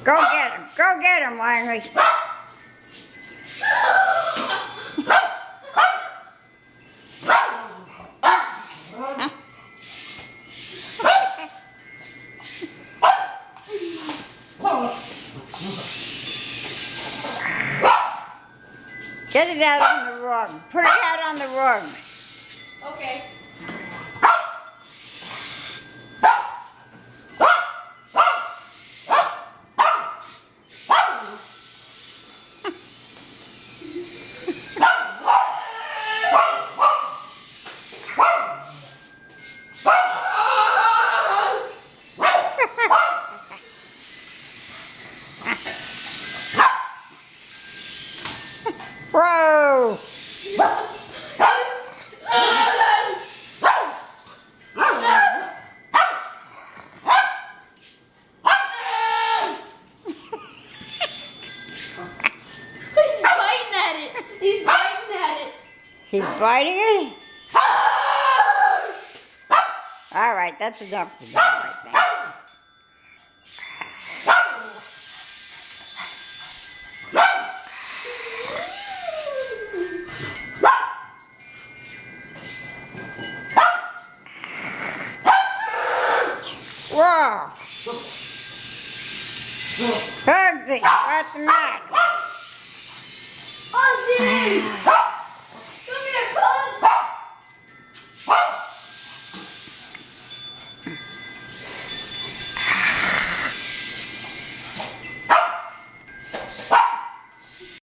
Go get him. Go get him, Langley. Get it out on the rug. Put it out on the rug. Okay. Whoa! He's biting at it. He's biting at it. He's biting it? All right, that's enough for that right now. Whoa! Hugsy, what's the matter? Ozzy!